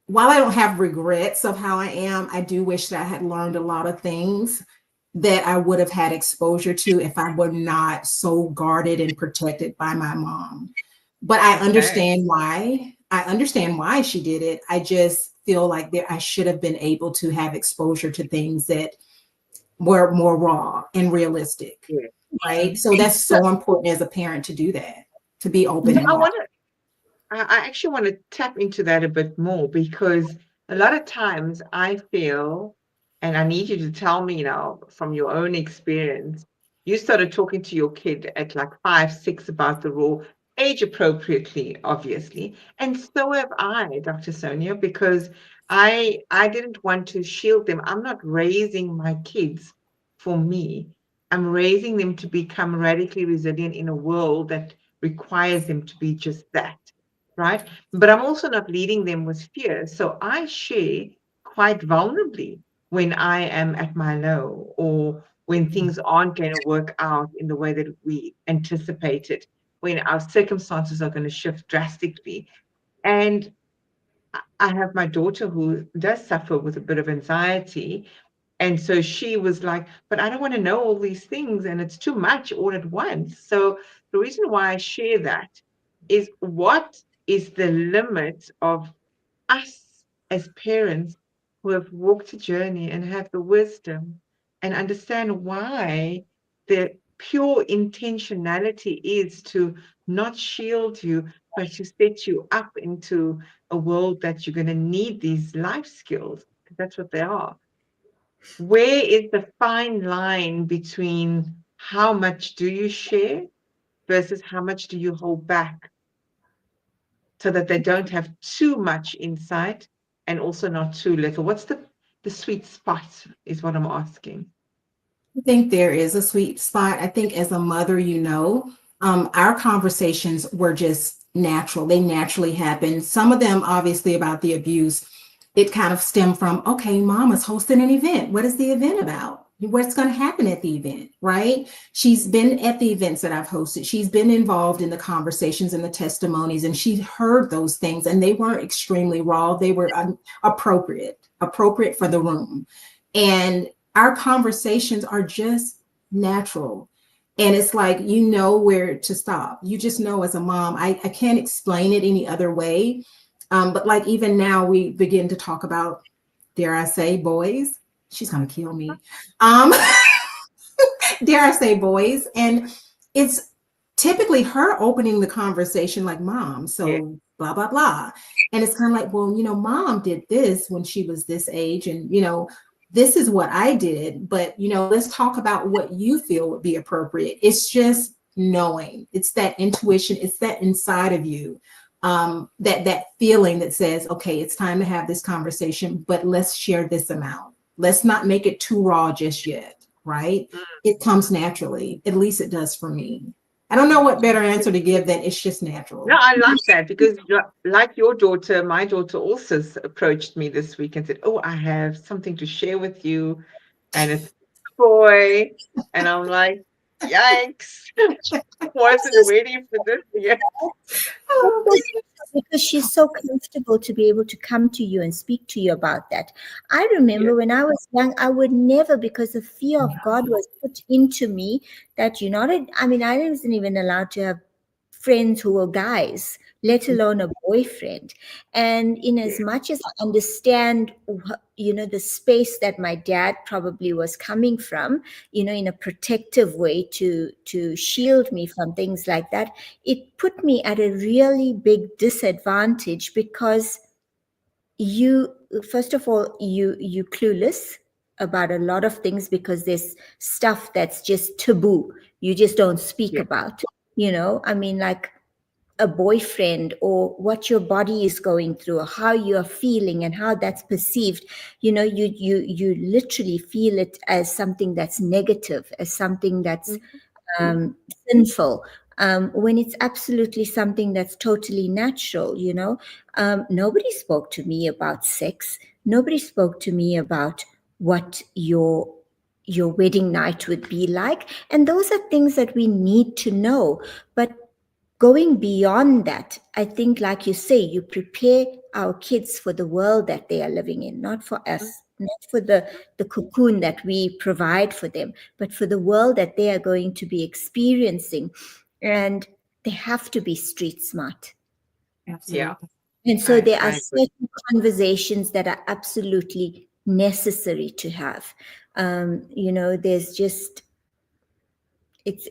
while I don't have regrets of how I am, I do wish that I had learned a lot of things that I would have had exposure to if I were not so guarded and protected by my mom. But I understand why. I understand why she did it. I just feel like I should have been able to have exposure to things that were more raw and realistic. Yeah. Right. So that's so important as a parent to do that, to be open. So And I actually want to tap into that a bit more, because a lot of times I feel, and I need you to tell me now from your own experience, you started talking to your kid at like 5, 6 about the rule, age appropriately, obviously. And so have I, Dr. Sonia, because I didn't want to shield them. I'm not raising my kids for me. I'm raising them to become radically resilient in a world that requires them to be just that, right? But I'm also not leading them with fear. So I share quite vulnerably when I am at my low, or when things aren't going to work out in the way that we anticipated, when our circumstances are going to shift drastically. And I have my daughter who does suffer with a bit of anxiety. And so she was like, but I don't want to know all these things, and it's too much all at once. So the reason why I share that is, what is the limit of us as parents who have walked a journey and have the wisdom and understand why the pure intentionality is to not shield you, but to set you up into a world that you're going to need these life skills, because that's what they are. Where is the fine line between how much do you share versus how much do you hold back, so that they don't have too much insight and also not too little? What's the sweet spot is what I'm asking. I think there is a sweet spot. I think as a mother, our conversations were just natural. They naturally happen. Some of them, obviously, about the abuse, it kind of stemmed from, okay, mama's hosting an event. What is the event about? What's going to happen at the event, right? She's been at the events that I've hosted. She's been involved in the conversations and the testimonies, and she heard those things, and they weren't extremely raw. They were appropriate for the room. And our conversations are just natural. And it's like, where to stop. You just know as a mom, I can't explain it any other way. But like even now we begin to talk about, dare I say, boys. She's going to kill me. Dare I say boys. And it's typically her opening the conversation like, mom, so blah, blah, blah. And it's kind of like, well, mom did this when she was this age. And, this is what I did, but let's talk about what you feel would be appropriate. It's just knowing. It's that intuition. It's that inside of you, that feeling that says, okay, it's time to have this conversation, but let's share this amount. Let's not make it too raw just yet, right? It comes naturally. At least it does for me. I don't know what better answer to give than it's just natural. No, I like that, because like your daughter, my daughter also approached me this week and said, oh, I have something to share with you, and it's boy. And I'm like, yikes. Wasn't ready for this yet. Because she's so comfortable to be able to come to you and speak to you about that. I remember when I was young, I would never, because the fear of God was put into me, that I wasn't even allowed to have friends who were guys, let alone a boyfriend. And in as much as I understand, the space that my dad probably was coming from, in a protective way to shield me from things like that, it put me at a really big disadvantage, because first of all, you clueless. about a lot of things because there's stuff that's just taboo. You just don't speak Yeah. about, I mean, like a boyfriend or what your body is going through or how you're feeling and how that's perceived. You literally feel it as something that's negative, as something that's sinful, when it's absolutely something that's totally natural. Nobody spoke to me about sex. Nobody spoke to me about what your wedding night would be like, and those are things that we need to know. But going beyond that, I think, like you say, you prepare our kids for the world that they are living in, not for us, not for the cocoon that we provide for them, but for the world that they are going to be experiencing. And they have to be street smart. Yeah. Absolutely. And so there I are agree. certain conversations that are absolutely necessary to have. There's just, it's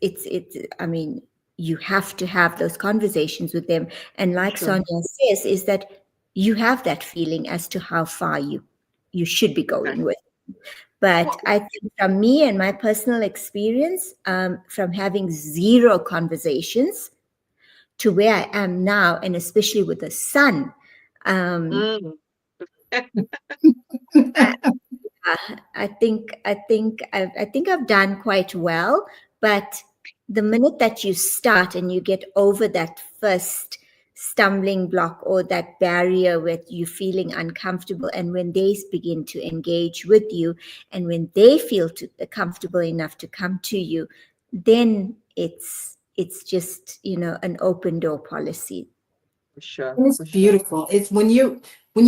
I mean, you have to have those conversations with them. And like Sure. Sonya says, is that you have that feeling as to how far you should be going Exactly. with. But Well, I think from me and my personal experience, from having zero conversations to where I am now, and especially with a son, um, mm, I think I've done quite well. But the minute that you start and you get over that first stumbling block or that barrier where you're feeling uncomfortable, and when they begin to engage with you, and when they feel comfortable enough to come to you, then it's just an open door policy. for sure. And it's For sure. beautiful. It's when you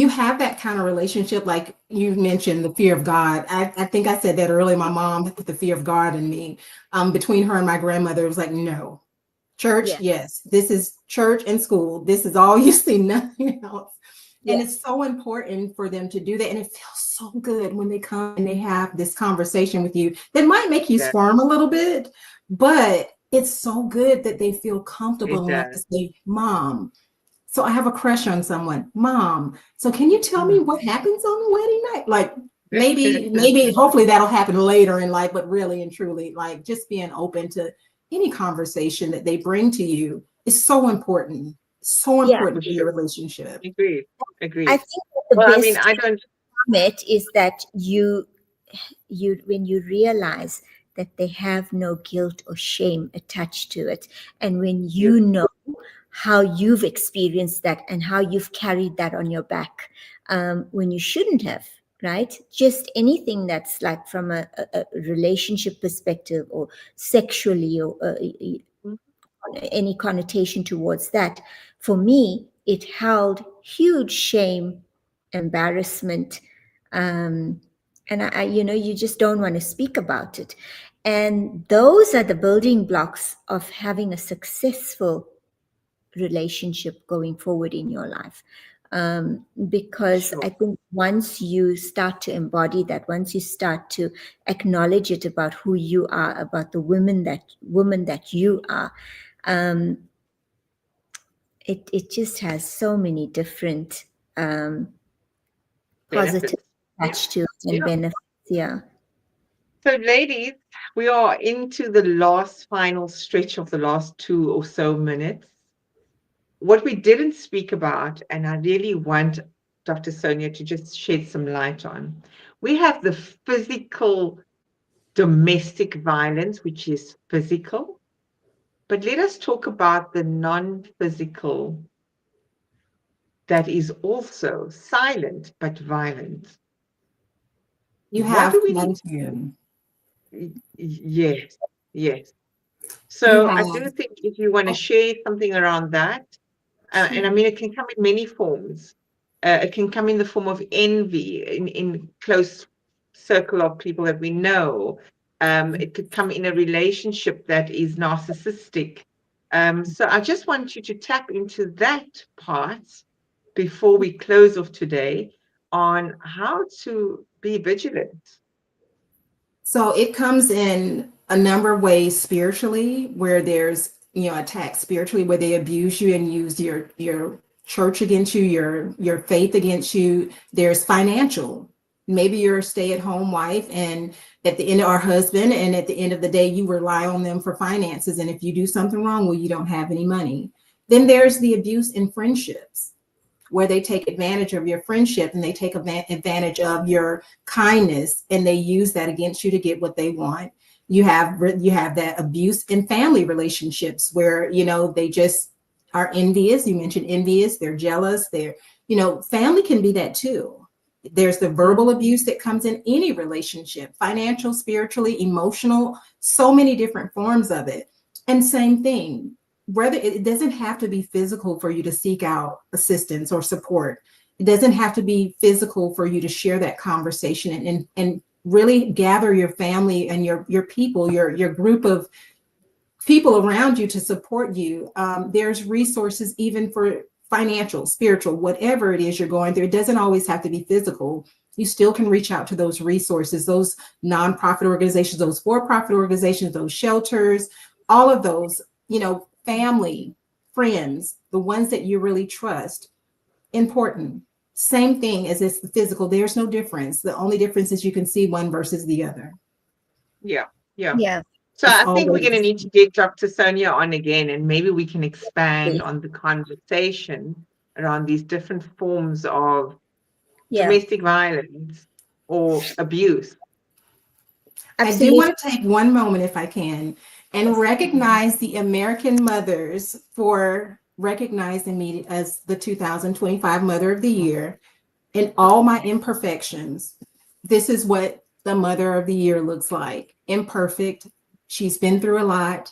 have that kind of relationship, like you mentioned, the fear of God. I think I said that earlier. My mom put the fear of God in me. Between her and my grandmother, it was like, no. Church, Yeah, yes. This is church and school. This is all you see, nothing else. And yeah, it's so important for them to do that. And it feels so good when they come and they have this conversation with you that might make you Yeah. squirm a little bit, but it's so good that they feel It comfortable enough to does. say, Mom, so I have a crush on someone. Mom, so can you tell me Mm. what happens on the wedding night? Like maybe, hopefully that'll happen later in life, but really and truly, like just being open to any conversation that they bring to you is so important. So yeah. For important for your sure. relationship. Agreed. I Agreed. think that the Well, I mean, best I don't. from it is that you when you realize that they have no guilt or shame attached to it, and when You. you know how you've experienced that and how you've carried that on your back, when you shouldn't have, right? Just anything that's like from a relationship perspective or sexually or any connotation towards that. For me, it held huge shame, embarrassment, and you just don't want to speak about it. And those are the building blocks of having a successful relationship going forward in your life. Because Sure. I think once you start to embody that, once you start to acknowledge it about who you are, about the woman that you are, um, it just has so many different positives Benefits. Yeah. attached to it and Yeah. benefits. Yeah. So, ladies, we are into the last final stretch of the last 2 or so minutes. What we didn't speak about, and I really want Dr. Sonia to just shed some light on, we have the physical domestic violence, which is physical, but let us talk about the non-physical that is also silent but violent. You What do have we need plenty. to do? Yes, yes. You So I have do think if you want to share something around that, and I sure. mean, it can come in many forms. It can come in the form of envy in close circle of people that we know. It could come in a relationship that is narcissistic. So I just want you to tap into that part before we close off today on how to be vigilant. So it comes in a number of ways spiritually, where there's attacks spiritually, where they abuse you and use your church against you, your faith against you. There's financial. Maybe you're a stay-at-home wife and at the end, our husband, and at the end of the day, you rely on them for finances. And if you do something wrong, well, you don't have any money. Then there's the abuse in friendships, where they take advantage of your friendship and they take advantage of your kindness, and they use that against you to get what they want. You have that abuse in family relationships where, they just are envious. You mentioned envious, they're jealous, family can be that too. There's the verbal abuse that comes in any relationship, financial, spiritually, emotional, so many different forms of it. And same thing, whether it doesn't have to be physical for you to seek out assistance or support. It doesn't have to be physical for you to share that conversation and really gather your family and your people, your group of people around you to support you. There's resources even for financial, spiritual, whatever it is you're going through. It doesn't always have to be physical. You still can reach out to those resources, those nonprofit organizations, those for-profit organizations, those shelters, all of those, family, friends, the ones that you really trust. Important. Same thing as it's the physical. There's no difference. The only difference is you can see one versus the other. Yeah. Yeah. So It's I think we're always going to need to get Dr. Sonya on again, and maybe we can expand on the conversation around these different forms of Yeah. domestic violence or abuse. I do Absolutely. want to take one moment, if I can, and recognize the American mothers for recognizing me as the 2025 Mother of the Year in all my imperfections. This is what the Mother of the Year looks like. Imperfect. She's been through a lot.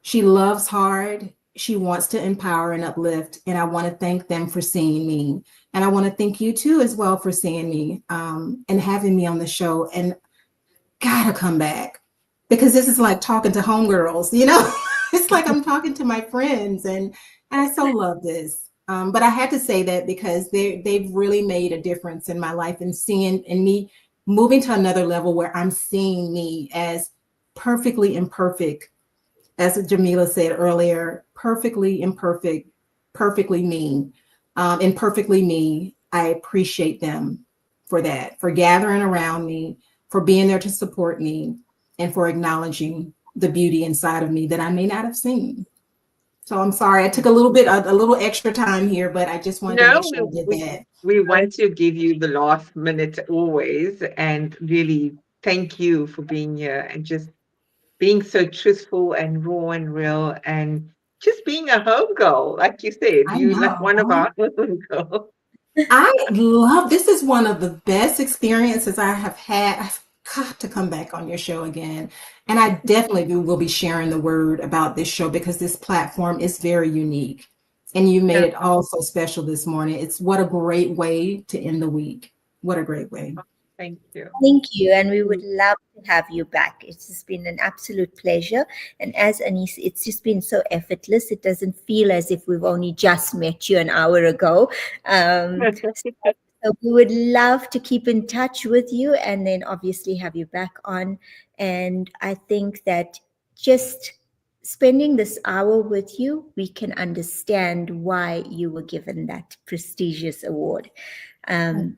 She loves hard. She wants to empower and uplift. And I want to thank them for seeing me. And I want to thank you too as well for seeing me and having me on the show. And gotta come back, because this is like talking to homegirls, it's like I'm talking to my friends, and I so love this. But I had to say that because they've really made a difference in my life, and seeing and me moving to another level where I'm seeing me as perfectly imperfect, as Jamila said earlier, perfectly imperfect, perfectly me, and perfectly me. I appreciate them for that, for gathering around me, for being there to support me, and for acknowledging the beauty inside of me that I may not have seen. So I'm sorry I took a little extra time here, but I just wanted to make No, sure I did that. we want to give you the last minute always, and really thank you for being here and just being so truthful and raw and real, and just being a home girl. Like you said, I you like one of know. our home girls. I love this. Is one of the best experiences I have had. I've got to come back on your show again. And I definitely will be sharing the word about this show, because this platform is very unique. And you made it all so special this morning. It's what a great way to end the week. What a great way. Thank you. Thank you, and we would love to have you back. It's just been an absolute pleasure. And as Anise, it's just been so effortless. It doesn't feel as if we've only just met you an hour ago. So we would love to keep in touch with you, and then obviously have you back on. And I think that just spending this hour with you, we can understand why you were given that prestigious award. So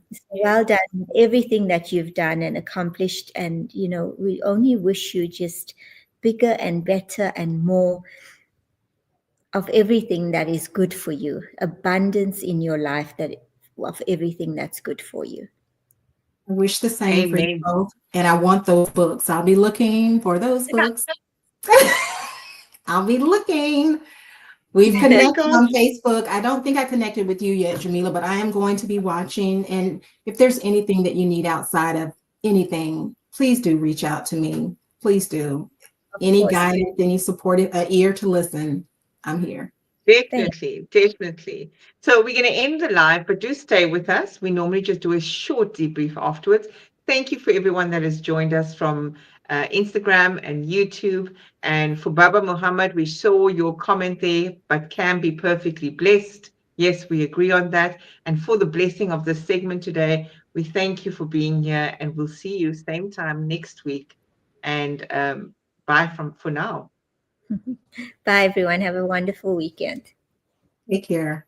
well done, everything that you've done and accomplished. And, we only wish you just bigger and better and more of everything that is good for you, abundance in your life, of everything that's good for you. I wish the same for you Amen. both. And I want those books. I'll be looking for those books. I'll be looking. We've connected on Facebook. I don't think I connected with you yet, Jamila, but I am going to be watching. And if there's anything that you need outside of anything, please do reach out to me. Please do. Any guidance, any supportive ear to listen, I'm here. Definitely. So we're going to end the live, but do stay with us. We normally just do a short debrief afterwards. Thank you for everyone that has joined us from Instagram and YouTube. And for Baba Muhammad, we saw your comment there, but can be perfectly blessed. Yes, we agree on that. And for the blessing of this segment today, we thank you for being here, and we'll see you same time next week. And bye for now. Bye, everyone. Have a wonderful weekend. Take care.